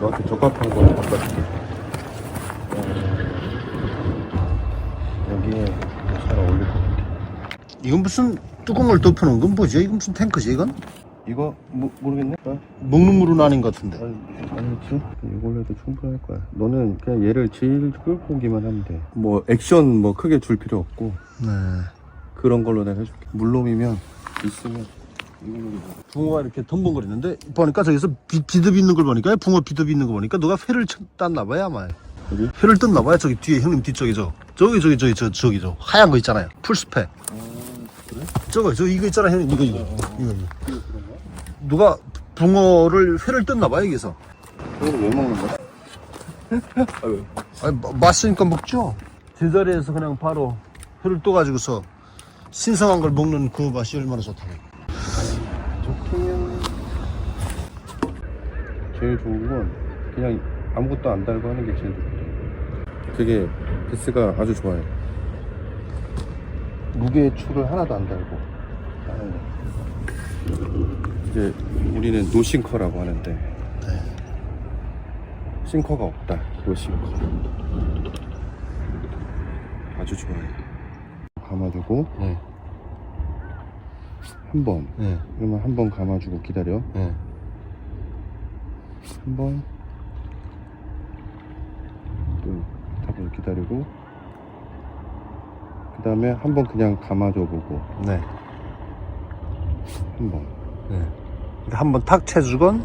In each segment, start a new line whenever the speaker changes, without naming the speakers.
너한테 적합한 거 바꿔줄게. 여기에 잘 어울릴 것 같아.
이건 무슨 뚜껑을 덮어놓은 건 뭐지? 이건 무슨 탱크지 이건?
이거 모르겠네?
먹는 물은 아닌 것 같은데.
아니지? 이걸로 해도 충분할 거야. 너는 그냥 얘를 제일 끌고 오기만 하면 돼. 뭐 액션 뭐 크게 줄 필요 없고
네.
그런 걸로 내가 해줄게. 물놈이면 있으면 이걸로 해줘.
붕어가 이렇게 덤벙거리는데 보니까 저기서 비듬 있는 걸 보니까 붕어 비듬 있는 거 보니까 누가 회를 땄나 봐요 아마.
여기?
회를 떴나 봐요. 저기 뒤에 형님 뒤쪽에 저기 저 하얀 거 있잖아요. 풀스펙.
그래?
저거 이거 있잖아 형님 이거. 누가 붕어를 회를 떴나 봐요 여기서.
이걸 왜 먹는 거야?
아니 맛있으니까 먹죠. 제자리에서 그냥 바로 회를 떠가지고서 신선한 걸 먹는 그 맛이 얼마나 좋다고.
좋기는 제일 좋은 건 그냥 아무것도 안 달고 하는 게 제일 좋거든. 그게 베스가 아주 좋아해. 무게 추를 하나도 안 달고. 이제 우리는 노싱커라고 하는데
네.
싱커가 없다. 노싱커. 아주 좋아해. 감아주고
네.
한 번.
네.
그러면 한 번 감아주고 기다려.
네.
한 번. 또 한번 기다리고. 그 다음에 한 번 그냥 감아줘 보고.
네.
한 번.
네. 한번 탁 채주건.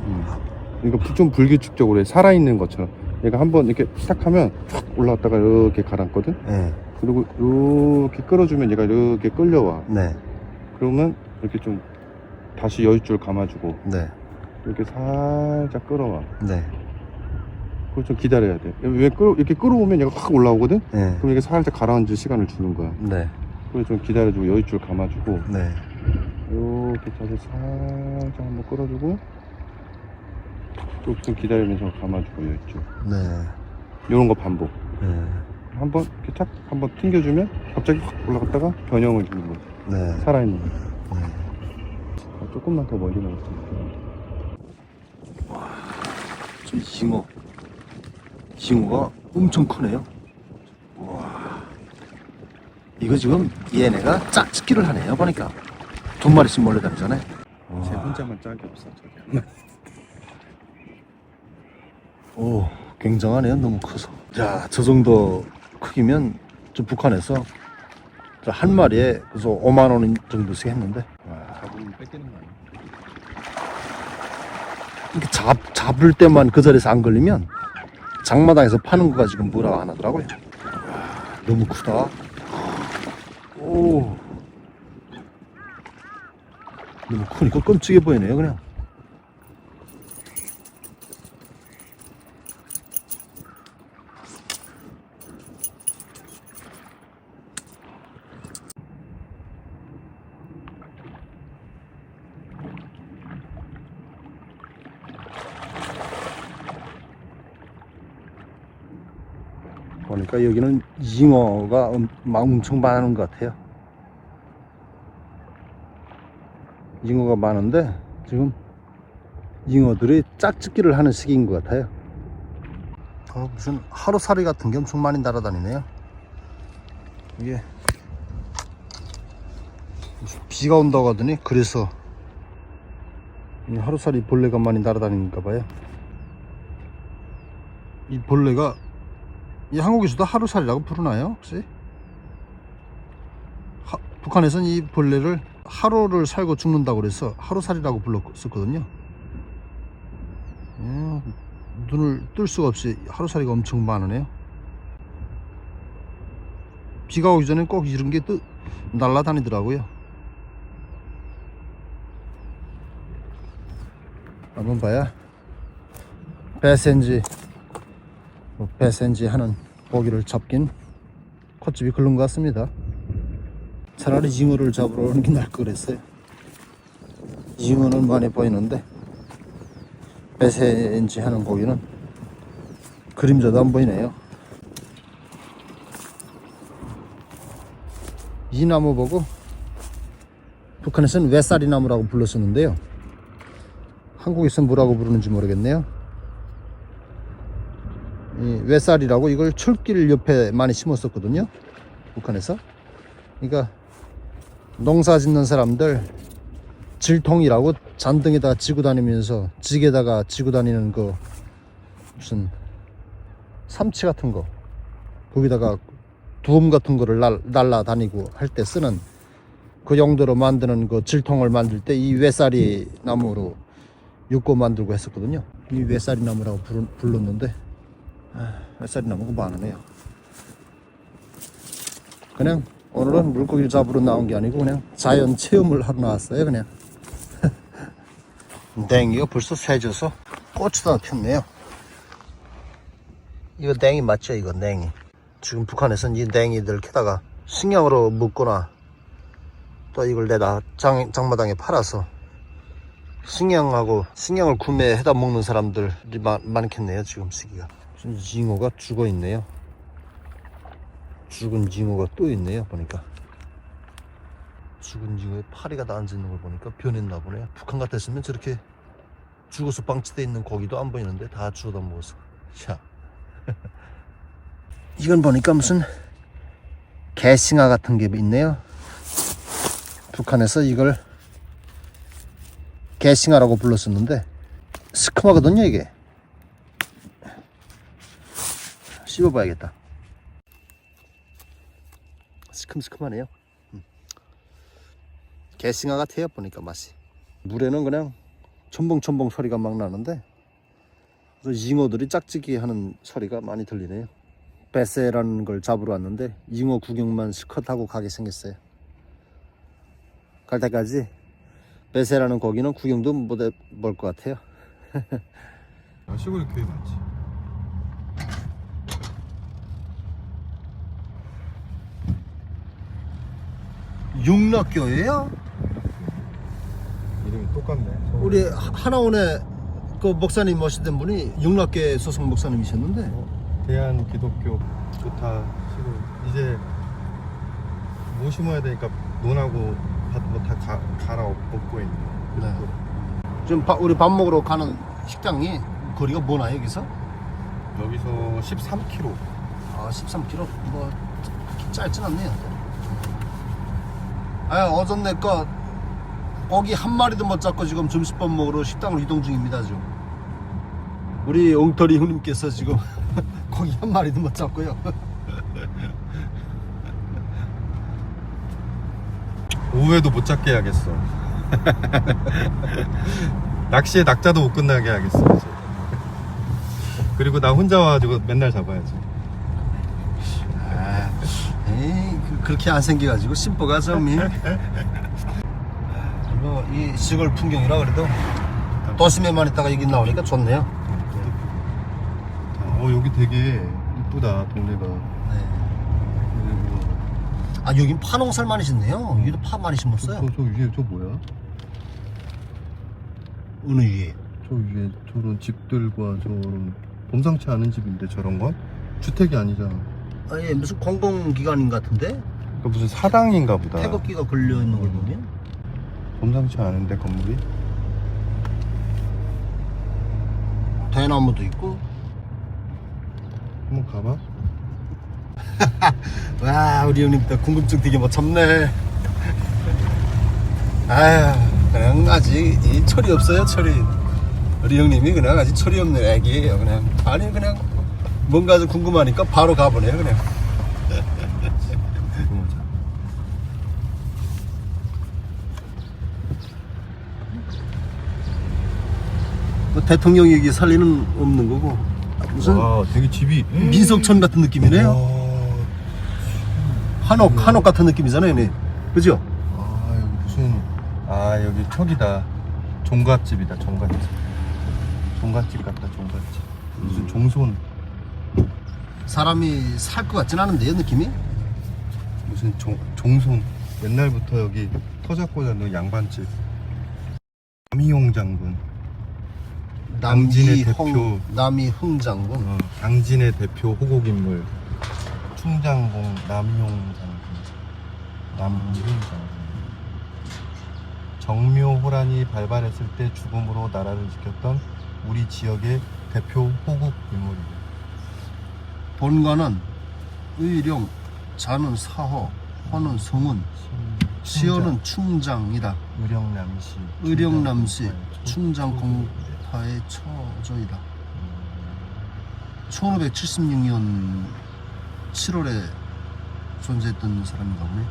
그러니까 좀 불규칙적으로 해. 살아있는 것처럼. 얘가 한 번 이렇게 탁 하면 탁 올라왔다가 이렇게 가라앉거든.
네.
그리고 이렇게 끌어주면 얘가 이렇게 끌려와.
네.
그러면 이렇게 좀 다시 여윳줄 감아주고
네.
이렇게 살짝 끌어와.
네.
그걸 좀 기다려야 돼. 이렇게 끌어오면 얘가 확 올라오거든.
네.
그럼 이게 살짝 가라앉을 시간을 주는 거야.
네.
그걸 좀 기다려주고 여윳줄 감아주고
네.
이렇게 다시 살짝 한번 끌어주고 또 좀 기다리면서 감아주고 여윳줄.
네.
이런 거 반복.
네.
한번 이렇게 착 한번 튕겨주면 갑자기 확 올라갔다가 변형을 주는 거지.
네.
살아있는 거.
네.
조금만 더 멀리 나갔으면
저 징어가 엄청 크네요. 와. 이거 지금 얘네가 짝짓기를 하네요. 보니까 두 마리씩 몰려다니잖아요.
제 혼자만 짝이 없어. 저기.
오, 굉장하네요. 너무 커서. 자, 저 정도 크기면 저 북한에서 저 한 마리에 그래서 5만 원 정도씩 했는데.
잡으면 뺏기는 거 아니야?
이렇게 잡을 때만 그 자리에서 안 걸리면 장마당에서 파는 거 가지고 뭐라 안 하더라고요. 너무 크다. 오. 너무 크니까 끔찍해 보이네요, 그냥. 보니까 여기는 잉어가 엄청 많은 것 같아요. 잉어가 많은데 지금 잉어들이 짝짓기를 하는 시기인 것 같아요. 무슨 하루살이 같은 게 엄청 많이 날아다니네요. 이게 비가 온다고 하더니 그래서 하루살이 벌레가 많이 날아다니는가 봐요. 이 벌레가 이 한국에서도 하루살이라고 부르나요 혹시? 북한에서는 이 벌레를 하루를 살고 죽는다고 그래서 하루살이라고 불렀었거든요. 눈을 뜰 수가 없이 하루살이가 엄청 많으네요. 비가 오기 전에 꼭 이런 게 또 날아다니더라고요. 한번 봐야 배센지 하는 고기를 잡긴 콧집이 글른 것 같습니다. 차라리 잉어를 잡으러 오는 게 나을 거 그랬어요. 잉어는 많이 보이는데 배센지 하는 고기는 그림자도 안 보이네요. 이 나무 보고 북한에서는 외살이 나무라고 불렀었는데요. 한국에서는 뭐라고 부르는지 모르겠네요. 이 외쌀이라고 이걸 철길 옆에 많이 심었었거든요, 북한에서. 그러니까 농사 짓는 사람들 질통이라고 잔등에다가 지고 다니면서 지게다가 지고 다니는 그 무슨 삼치 같은 거, 거기다가 두음 같은 거를 날라다니고 할 때 쓰는 그 용도로 만드는 그 질통을 만들 때 이 외쌀이 나무로 엮고 만들고 했었거든요. 이 외쌀이 나무라고 불렀는데 외쌀이 나무가 많으네요. 그냥 오늘은 물고기를 잡으러 나온 게 아니고 그냥 자연 체험을 하러 나왔어요. 그냥 댕이가 벌써 새져서 고추도 폈네요. 이거 댕이 맞죠? 이거 댕이. 지금 북한에서는 이 댕이들 캐다가 식량으로 먹거나 또 이걸 내다 장마당에 팔아서 식량을 구매해다 먹는 사람들이 많겠네요. 지금 시기가. 무슨 징어가 죽어 있네요. 죽은 징어가 또 있네요. 보니까 죽은 징어에 파리가 다 앉아있는 걸 보니까 변했나 보네요. 북한 같았으면 저렇게 죽어서 방치되어 있는 고기도 안 보이는데 다 주워다 먹어서. 자, 이건 보니까 무슨 개싱아 같은 게 있네요. 북한에서 이걸 개싱아라고 불렀었는데 스크마거든요. 이게 씹어봐야겠다. 스큼스큼하네요. 개싱아 같아요. 보니까 맛이. 물에는 그냥 첨벙첨벙 소리가 막 나는데 잉어들이 짝짓기 하는 소리가 많이 들리네요. 베세라는 걸 잡으러 왔는데 잉어 구경만 실컷 하고 가게 생겼어요. 갈 때까지 베세라는 고기는 구경도 못 해볼 것 같아요.
시골에 꽤 많지.
육락교예요?
이름이 똑같네.
우리 하나원에 그 목사님 모시던 분이 육락교 소속 목사님이셨는데.
대한 기독교 좋다. 시골 이제 뭐 심어야 되니까 논하고 다 갈아엎고 있네.
네. 지금 우리 밥 먹으러 가는 식당이 거리가 뭐나 여기서?
여기서 13km.
아 13km? 뭐 짧진 않네요. 아 어전내 거 고기 한 마리도 못 잡고 지금 점심밥 먹으러 식당으로 이동 중입니다. 지금 우리 엉터리 형님께서 지금 고기 한 마리도 못 잡고요.
오후에도 못 잡게 해야겠어. 낚시에 낙자도 못 끝나게 해야겠어 이제. 그리고 나 혼자 와가지고 맨날 잡아야지.
아, 에이, 그렇게 안 생겨가지고 심보가 좀이. 이 시골 풍경이라 그래도 도심에만 있다가 여기 나오니까 좋네요.
여기 되게 이쁘다 동네가.
네. 아 여긴 파 농사를 많이 짓네요. 여기도 파 많이 심었어요.
저 위에 저 뭐야?
어느 위에?
저 위에 저런 집들과 저런 범상치 않은 집인데 저런 건? 주택이 아니잖아.
아니 무슨 공공기관인 같은데?
그러니까 무슨 사당인가 보다.
태극기가 걸려있는 걸 보면
범상치 않은데 건물이?
대나무도 있고.
한번 가봐.
와 우리 형님 또 궁금증 되게 못 참네. 아휴 그냥 아직 이 철이 없어요. 철이. 우리 형님이 그냥 아직 철이 없는 애기예요. 그냥 아니 그냥 뭔가 좀 궁금하니까 바로 가보네요. 그냥. 뭐 대통령이 여기 살 리는 없는 거고 무슨
와 되게 집이
민속촌 같은 느낌이네요. 한옥 같은 느낌이잖아요, 네. 그죠?
아 여기 무슨 여기 저기다 종갓집이다. 종갓집 같다. 종갓집. 무슨 종손.
사람이 살 것 같진 않은데요, 느낌이?
무슨 종손. 옛날부터 여기 터잡고 자는 양반집. 남이용 장군. 당진의 대표.
남이흥 장군.
당진의 대표 호국 인물. 충장공 남용 장군. 남용 장군. 정묘호란이 발발했을 때 죽음으로 나라를 지켰던 우리 지역의 대표 호국 인물이다.
본관은 의령, 자는 사허, 허는 성은, 시어는 충장이다.
의령남시.
의령남시 충장 공파의 처조이다. 1576년 7월에 존재했던 사람인가 보네.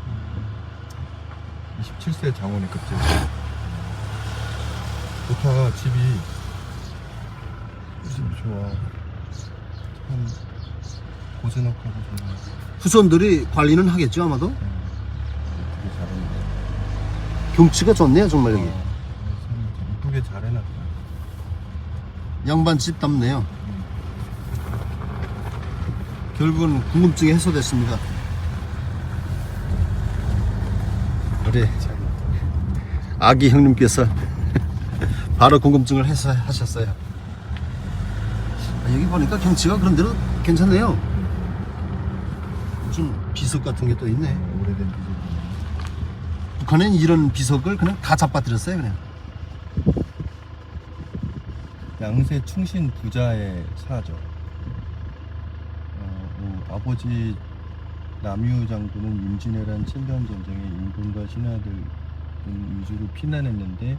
27세 장원의 급제. 좋다. 집이 좋아. 참 고즈넉하고 좋아.
후손들이 관리는 하겠죠 아마도.
되게 잘했네.
경치가 좋네요 정말 여기.
이쁘게 잘 해놨다.
양반집 답네요. 결국은 궁금증이 해소됐습니다. 우리 아기 형님께서 바로 궁금증을 해소하셨어요. 여기 보니까 경치가 그런대로 괜찮네요. 무슨 비석 같은 게 또 있네.
오래된 비석이.
북한은 이런 비석을 그냥 다 잡아들였어요 그냥.
양세 충신 부자의 사죠. 아버지 남유 장군은 임진왜란 칠전 전쟁에 임금과 신하들 위주로 피난했는데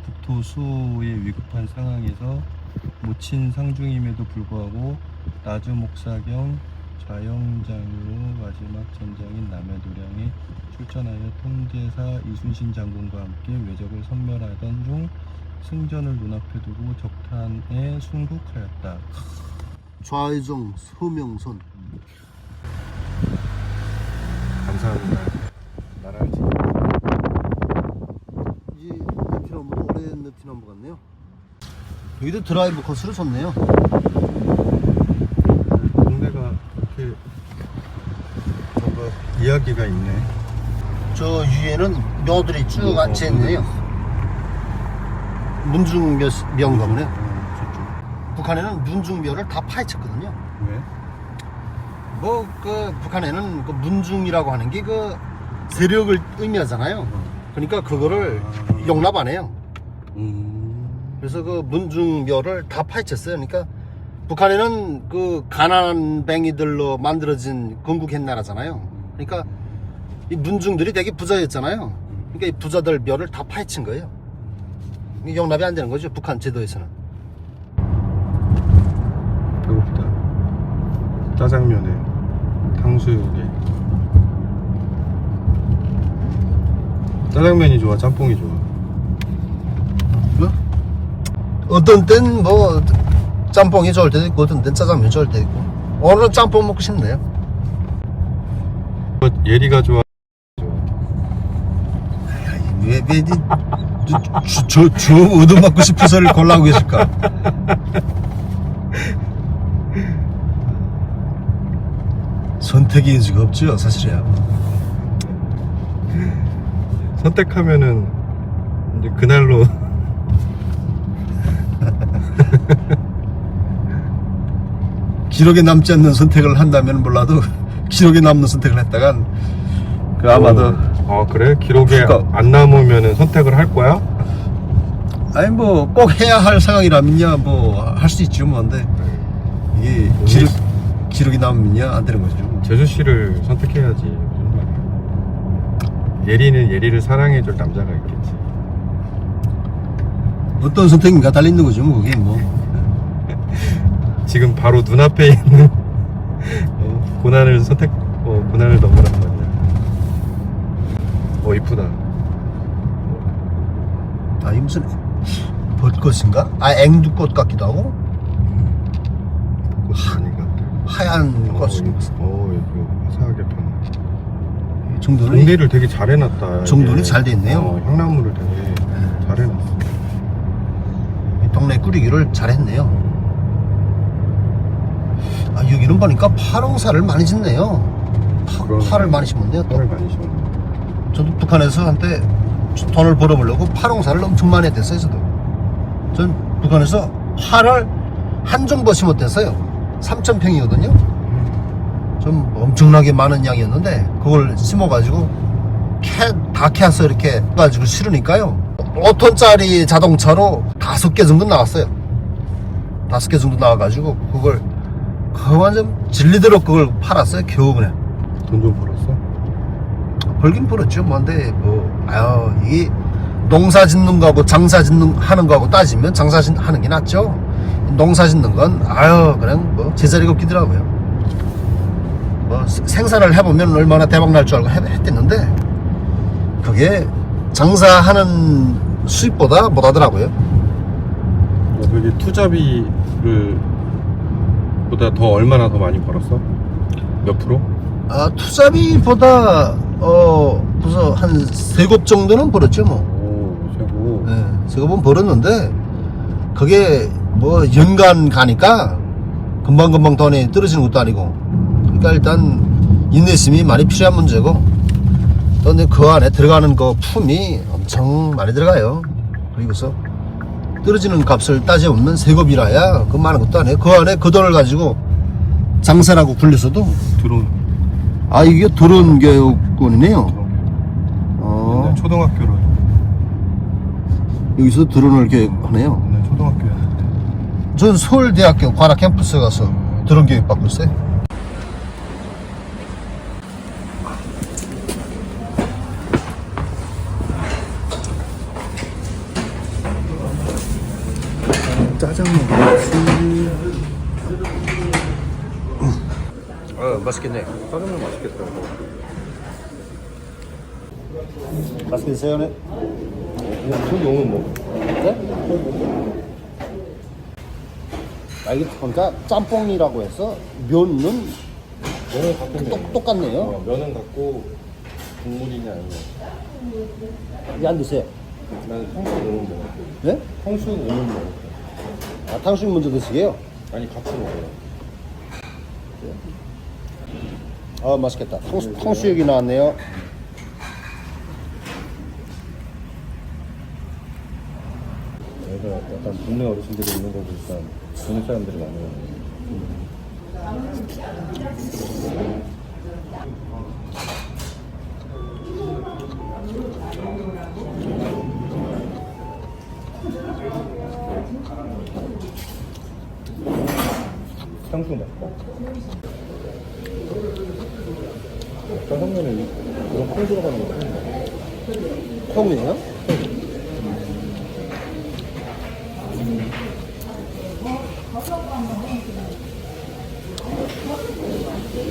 국토 수호의 위급한 상황에서 모친 상중임에도 불구하고 나주 목사경 좌영장으로 마지막 전장인 남해도량에 출전하여 통제사 이순신 장군과 함께 왜적을 섬멸하던 중 승전을 눈앞에 두고 적탄에 순국하였다.
좌의정 서명선.
감사합니다. 나라를 지켜.
이 느티나무도 오랜 느티나무 같네요. 여기도 드라이브 코스로 좋네요.
동네가 이렇게 뭔가 이야기가 있네.
저 위에는 묘들이 쭉 앉혀있네요. 문중묘인가 보네요. 북한에는 문중묘를 다 파헤쳤거든요.
왜?
뭐 그 북한에는 그 문중이라고 하는 게 그 세력을 의미하잖아요. 그러니까 그거를 용납 안 해요. 그래서 그 문중묘를 다 파헤쳤어요. 그러니까 북한에는 그 가난한 뱅이들로 만들어진 건국한 나라잖아요. 그러니까 이 문중들이 되게 부자였잖아요. 그러니까 이 부자들 묘를 다 파헤친 거예요. 이게 용납이 안 되는 거죠. 북한 제도에서는.
배고프다. 짜장면에 탕수육에. 짜장면이 좋아, 짬뽕이 좋아.
뭐? 어떤 땐 뭐 짬뽕이 좋을 때도 있고 어떤 땐 짜장면이 좋을 때도 있고 오늘은 짬뽕 먹고 싶네요.
예리가 좋아.
왜 저 얻어맞고 싶어서를 골라고 계실까? 선택의 여지가 없죠 사실이야.
선택하면은 이제 그날로
기록에 남지 않는 선택을 한다면 몰라도 기록에 남는 선택을 했다간 그 아마도
그래? 기록에
그러니까-
안 남으면은 선택을 할 거야?
아니 뭐 꼭 해야 할 상황이라면야 뭐 할 수 있죠 뭐. 근데 이게 기록이 남으면야 안 되는 거죠.
재수 씨를 선택해야지. 무슨 말이야. 예리는 예리를 사랑해줄 남자가 있겠지.
어떤 선택인가 달려있는 거죠 뭐 그게 뭐.
지금 바로 눈앞에 있는 고난을 고난을 넘으란 말이야. 이쁘다.
아 이 무슨 벚꽃인가? 아 앵두꽃 같기도 하고
꽃이 아닌 것 같아.
하얀 꽃이
이거 화사하게 펴.
정도는
정리를 되게 잘 해놨다.
정돈이
이게.
잘 돼 있네요.
향나무를 되게 잘 해놨어.
이 동네 꾸리기를 잘했네요. 아 여기는 보니까 파롱사를 많이 짓네요. 파를 많이 심었네요. 또
털을 많이 심어.
저도 북한에서 한때 돈을 벌어보려고 파롱사를 엄청 많이 했댔어요. 전 북한에서 파를 한 정도 심었댔어요. 3,000평이거든요. 좀 엄청나게 많은 양이었는데 그걸 심어가지고 다 캐서 이렇게 가지고 실으니까요 5톤짜리 자동차로 5개 정도 나왔어요. 5개 정도 나와가지고 그걸 완전 진리대로 그걸 팔았어요. 겨우 그냥.
돈 좀 벌었어?
벌긴 벌었죠. 뭔데 뭐 아유 이게 농사 짓는 거하고 장사 짓는 하는 거하고 따지면 장사 하는 게 낫죠. 농사 짓는 건 아유 그냥 뭐 제자리가 없기더라고요. 뭐 생산을 해보면 얼마나 대박 날 줄 알고 했댔는데 그게 장사하는 수입보다 못하더라고요.
그게 투자비를 보다 더 얼마나 더 많이 벌었어? 몇 프로?
아 투자비보다 무슨 한 3곱 정도는 벌었죠 뭐.
오, 최고.
네, 3kop은 벌었는데 그게 뭐 연간 가니까 금방금방 돈이 떨어지는 것도 아니고 그러니까 일단 인내심이 많이 필요한 문제고 또 그 안에 들어가는 그 품이 엄청 많이 들어가요. 그리고서 떨어지는 값을 따져보면 3kop이라야 그 많은 것도 아니에요. 그 안에 그 돈을 가지고 장사라고 불렸어도
드론.
아 이게 드론 교육권이네요.
옛날 초등학교로.
여기서 드론을 교육하네요.
옛날 초등학교였는데.
전 서울대학교 관악 캠퍼스 가서 드론 교육 받고 있어요. 짜장면 같이. 맛있겠네.
짜장면 맛있겠다.
맛있게 드세요, 네?
저기 오면 뭐?
네? 아, 이게 그러니까 짬뽕이라고 해서 면은
면은 같은데.
똑같네요.
면은 같고 국물이냐 아니냐.
이게 안 드세요.
난 탕수육 오면 먹어.
네?
탕수육 오면 먹어.
아, 탕수육 먼저 드시게요?
아니 같이 먹어요.
아, 맛있겠다. 탕수육이 나왔네요.
여기가 약간 동네 어르신들이 있는 거 보니까 동네 사람들이 많아요. 탕수육 맛있다. 짜장면에 그런 콩 들어가는 거 처음 봐.
콩이에요?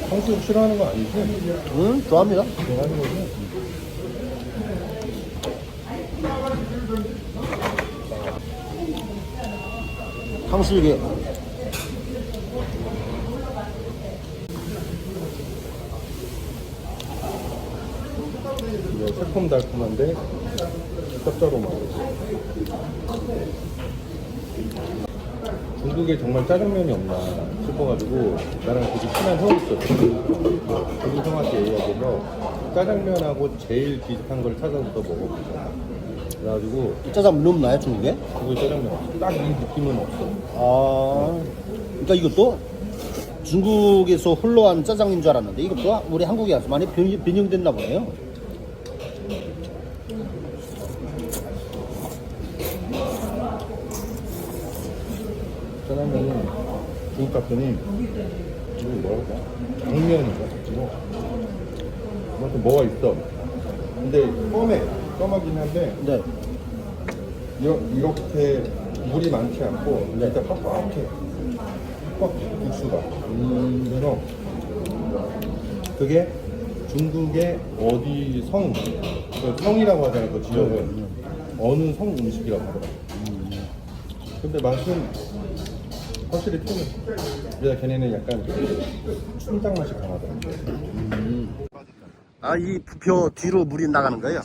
탕수육 싫어하는 거 아니지?
응, 좋아합니다.
좋아하는 거지?
탕수육에
이거 새콤달콤한데 짭짤하고 중국에 정말 짜장면이 없나 싶어가지고 나랑 되게 친한 형이 있었어. 그 형한테 얘기하면서 짜장면하고 제일 비슷한 걸 찾아서 먹어보자. 그래가지고
짜장면 너무 나요, 중국에?
그거 짜장면 딱 이 느낌은 없어.
아, 그러니까 이것도 중국에서 흘러간 짜장인 줄 알았는데 이것도 우리 한국에 와서 많이 변형됐나 보네요.
짜장면은 중국 갔더니 이거 뭐랄까 당면인가 이거 아무튼 뭐가 있어. 근데 껌하긴 한데
네.
이렇게 물이 많지 않고 일단 빡빡해. 빡 국수가. 그래서 그게 중국의 어디 그 성이라고 하잖아요. 그 지역은 어느 성 음식이라고 하더라고요. 근데 맛은 확실히 틀려. 그래서 걔네는 약간 춘장 맛이 강하더라고요.
아, 이 부표 뒤로 물이 나가는 거예요?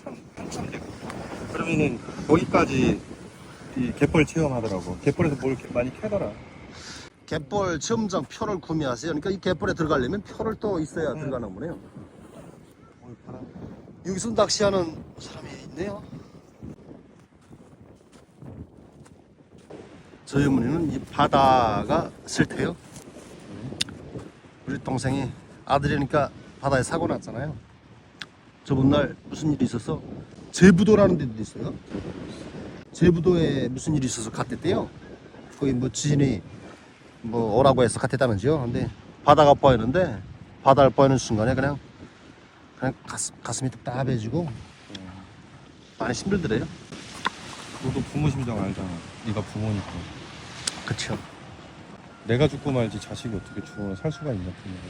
그러면은 거기까지 이 갯벌 체험하더라고. 갯벌에서 뭘 이렇게 많이 캐더라.
갯벌 체험장 표를 구매하세요. 그러니까 이 갯벌에 들어가려면 표를 또 있어야 들어가는 거네요. 여기서 낚시하는 사람이 있네요. 저희 어머니는 이 바다가 싫대요. 우리 동생이 아들이니까 바다에 사고 났잖아요. 저번 날 무슨 일이 있어서 제부도라는 데도 있어요. 제부도에 무슨 일이 있어서 갔댔대요. 거기 뭐 지진이 뭐 오라고 해서 같았다는지요. 근데 바다가 보이는데 바다를 보이는 순간에 그냥 가슴이 답답해지고 많이 힘들더래요.
너도 부모 심정 알잖아. 네가 부모니까.
그쵸.
내가 죽고 말지 자식이 어떻게 죽어 살 수가 있냐 부모가.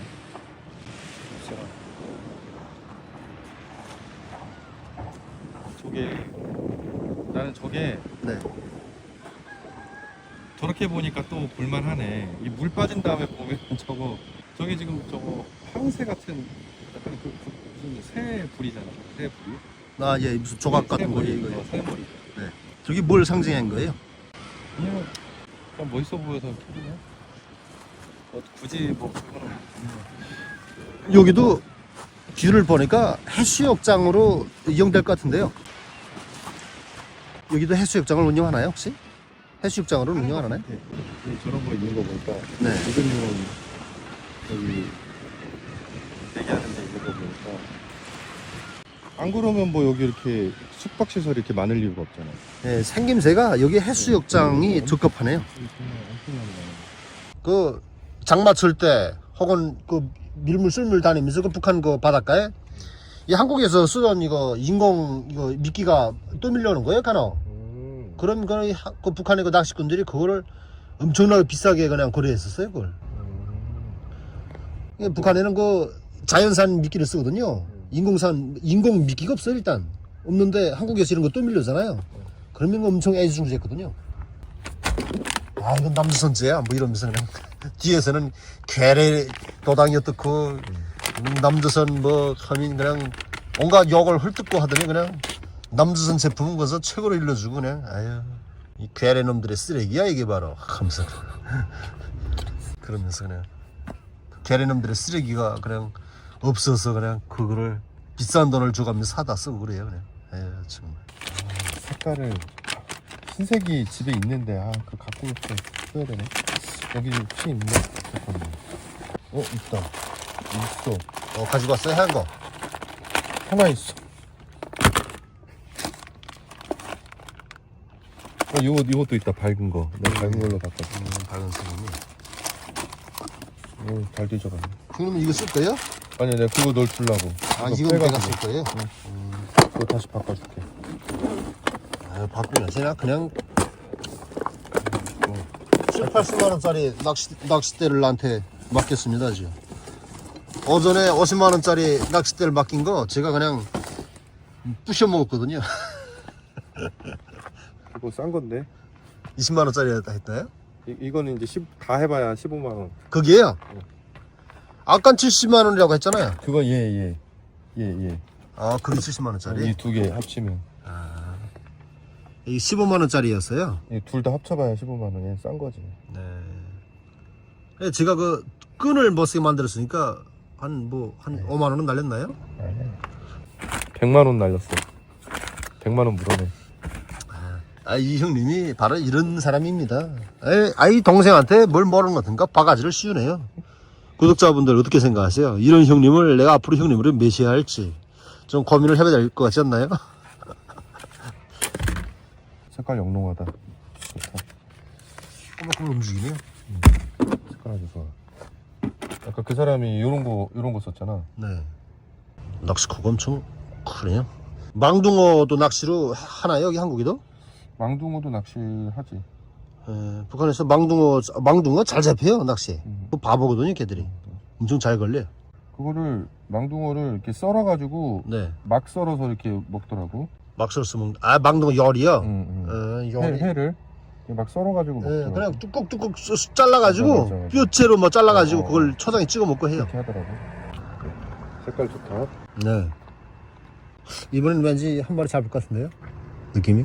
저게 나는 저게
네.
저렇게 보니까 또 볼만하네. 이 물 빠진 다음에 보면 저게 지금 저거 황새 같은 약간 무슨 새 불이잖아. 새 불이.
아, 예, 무슨 조각 같은 거 이거.
새머리.
네. 저기 뭘 상징한 거예요?
그냥 멋있어 보여서 캐리네. 굳이 뭐 그거는
여기도 뷰를 보니까 해수욕장으로 이용될 것 같은데요. 여기도 해수욕장을 운영하나요 혹시? 해수욕장으로 운영하나요?
저런 거 있는 거 보니까
네.
지금은 여기 얘기하는 데 있는 거 보니까 안 그러면 뭐 여기 이렇게 숙박시설이 이렇게 많을 이유가 없잖아.
네, 생김새가 여기 해수욕장이 적합하네요. 그 장마철 때 혹은 그 밀물 썰물 다니면서 그 북한 그 바닷가에 이 한국에서 쓰던 이거 인공 이거 미끼가 떠밀려오는 거예요, 가노. 그럼 그 북한의 그 낚시꾼들이 그거를 엄청나게 비싸게 그냥 거래했었어요, 그걸. 북한에는 그 자연산 미끼를 쓰거든요. 인공 미끼가 없어요, 일단. 없는데 한국에서 이런 거 떠밀려잖아요. 그러면 엄청 애지중지했거든요. 아, 이건 남조선제야, 뭐 이러면서 그냥 뒤에서는 괴뢰 도당이 어떻고 남조선 뭐 하면 그냥 온갖 욕을 헐뜯고 하더니 그냥 남조선 제품은 거기서 최고로 일러주고 그냥 아유 이 괴뢰 놈들의 쓰레기야 이게 바로 하면서 그러면서 그냥 괴뢰 놈들의 쓰레기가 그냥 없어서 그냥 그거를 비싼 돈을 줘가면서 사다 쓰고 그래요 그냥. 아유 정말.
색깔을 흰색이 집에 있는데 그 갖고 이렇게 써야 되네. 여기 혹시 있나? 잠깐만. 있다. 있어.
가지고 왔어요 하얀 거.
하나 있어. 이것도 있다. 밝은 거. 내가 밝은 걸로 바꿨어.
밝은 색이니.
잘 뒤져가네.
그러면 이거 쓸 거예요?
아니 내가 그거 널 주려고.
아 이건 내가 쓸 거예요?
그거 다시 바꿔줄게.
아 바꾸면 제가 그냥 7, 80만원짜리 낚싯대를 나한테 맡겼습니다 지금. 오전에 50만원짜리 낚싯대를 맡긴 거 제가 그냥 부셔 먹었거든요.
그거 싼 건데.
20만원짜리 했나요?
이거는 이제 다 해봐야 15만 원.
거기에요? 아까 70만원이라고 했잖아요.
그거 예.
아 그게 70만원짜리?
이 두 개 합치면.
이게 15만원짜리였어요.
둘 다 합쳐봐야 15만 원이 싼 거지.
네. 제가 그 끈을 멋있게 만들었으니까 한 5만원은 날렸나요?
100만 원 날렸어. 100만 원 물어내.
이 형님이 바로 이런 사람입니다. 이 동생한테 뭘 모르는 것 같은가? 바가지를 씌우네요. 구독자분들 어떻게 생각하세요? 이런 형님을 내가 앞으로 형님으로 메시해야 할지 좀 고민을 해봐야 될 것 같지 않나요?
색깔 영롱하다. 좋다.
꼬박꼬박 움직이네요.
색깔 아주 좋아. 아까 그 사람이 요런 거 썼잖아.
네. 낚시코가 엄청 크네요. 망둥어도 낚시로 하나요? 여기 한국에도?
망둥어도 낚시하지.
북한에서 망둥어 잘 잡혀요 낚시. 그 바보거든요 걔들이. 엄청 잘 걸려요.
그거를 망둥어를 이렇게 썰어가지고
네.
막 썰어서 이렇게 먹더라고.
막 썰어서 먹는. 망둥어 열이요? 열이.
회를 막 썰어가지고 먹더라고.
그냥 뚝뚝뚝 잘라가지고
맞아.
뼈째로 뭐 잘라가지고 그걸 초장에 찍어 먹고 해요.
이렇게 하더라고. 색깔 좋다.
네. 이번엔 왠지 한 마리 잡을 것 같은데요? 느낌이?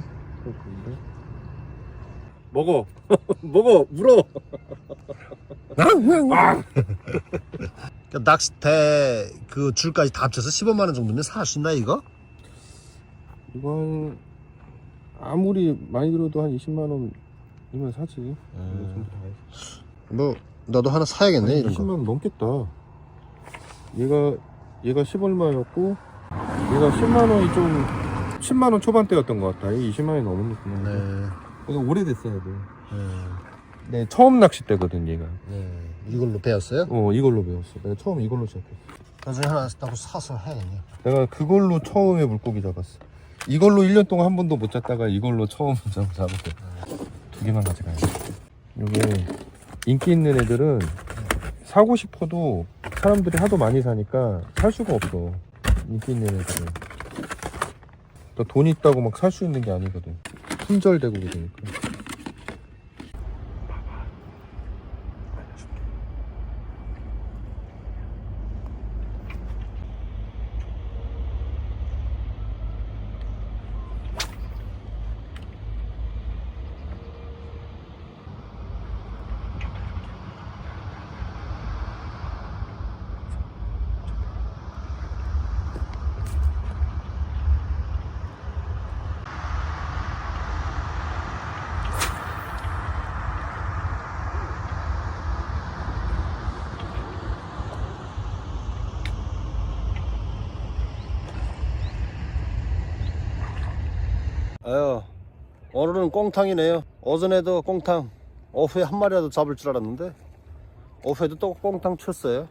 먹어. 먹어. 물어.
낚싯대 그 줄까지 다 합쳐서 15만원 정도면 살 수 있나 이거?
이건 아무리 많이 들어도 한 20만 원이면 사지. 전부 다 해서.
뭐 나도 하나 사야겠네 이런
20만
거.
원 넘겠다. 얘가 10얼마였고 얘가 10만 원이 좀 10만 원 초반대였던 것 같다. 이 20만 원이 넘었구나.
네.
이거 오래됐어야 돼.
내 처음 낚싯대거든 얘가.
네. 이걸로 배웠어요?
이걸로 배웠어. 내가 처음 이걸로 시작했어.
나중에 하나 따고 사서 해야겠네요.
내가 그걸로 처음에 물고기 잡았어. 이걸로 1년 동안 한 번도 못 잡다가 이걸로 처음 잡았어. 2개만 가져가야 돼. 이게 인기 있는 애들은 사고 싶어도 사람들이 하도 많이 사니까 살 수가 없어. 인기 있는 애들은. 또 돈 있다고 막 살 수 있는 게 아니거든. 품절되고 그러니까.
아유, 오늘은 꽁탕이네요. 어전에도 꽁탕, 오후에 한 마리라도 잡을 줄 알았는데 오후에도 또 꽁탕 쳤어요.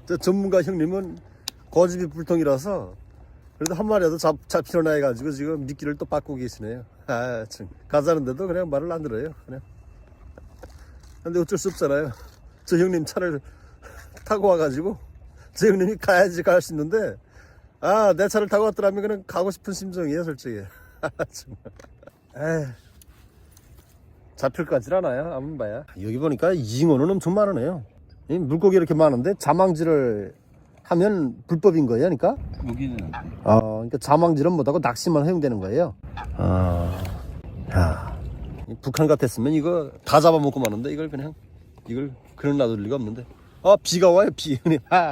저 전문가 형님은 고집이 불통이라서 그래도 한 마리라도 잡히려나 해가지고 지금 미끼를 또 바꾸고 계시네요. 아, 참. 가자는데도 그냥 말을 안 들어요. 그냥. 근데 어쩔 수 없잖아요. 저 형님 차를 타고 와가지고 저 형님이 가야지 갈 수 있는데 아, 내 차를 타고 왔더라면 그냥 가고 싶은 심정이에요, 솔직히. 정말. 에이, 잡힐 것 같질 않아요, 한번 봐야. 여기 보니까 잉어는 엄청 많으네요. 이 물고기 이렇게 많은데 자망질을 하면 불법인 거예요, 그러니까?
여기는
그러니까 자망질은 못하고 낚시만 허용되는 거예요. 야, 북한 같았으면 이거 다 잡아먹고 마는데 이걸 그냥 놔둘 리가 없는데. 비가 와요, 비.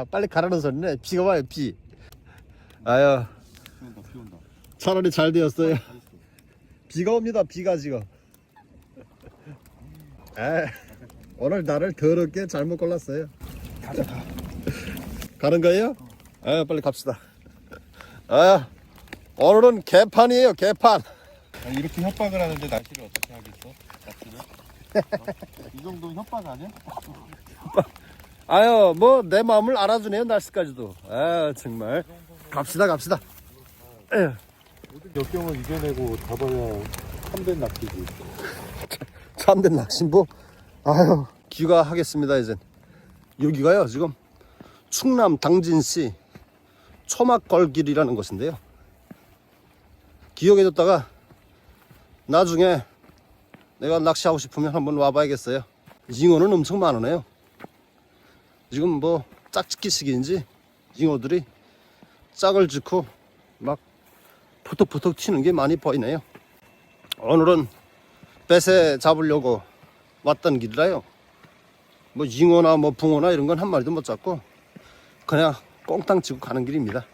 빨리 가라는 소리네. 비가 와요, 비. 아유,
비 온다.
차라리 잘 되었어요. 비가 옵니다, 비가 지금. 오늘 나를 더럽게 잘못 골랐어요.
가자.
가는 거예요? 빨리 갑시다. 오늘은 개판이에요, 개판.
이렇게 협박을 하는데 날씨를 어떻게 하겠어? 날씨를? 이 정도면 협박 아니야?
뭐 내 마음을 알아주네요, 날씨까지도. 정말. 갑시다.
모든 역경을 이겨내고 잡아야 참된 낚시지.
참된 낚시보. 귀가하겠습니다, 이젠. 여기가요, 지금 충남 당진시 초막걸길이라는 곳인데요. 기억해뒀다가 나중에 내가 낚시하고 싶으면 한번 와봐야겠어요. 잉어는 엄청 많으네요. 지금 뭐 짝짓기 시기인지 잉어들이 짝을 짓고 막 푸덕푸덕 튀는 게 많이 보이네요. 오늘은 배새 잡으려고 왔던 길이라요. 뭐 잉어나 뭐 붕어나 이런 건 한 마리도 못 잡고 그냥 꽁땅 치고 가는 길입니다.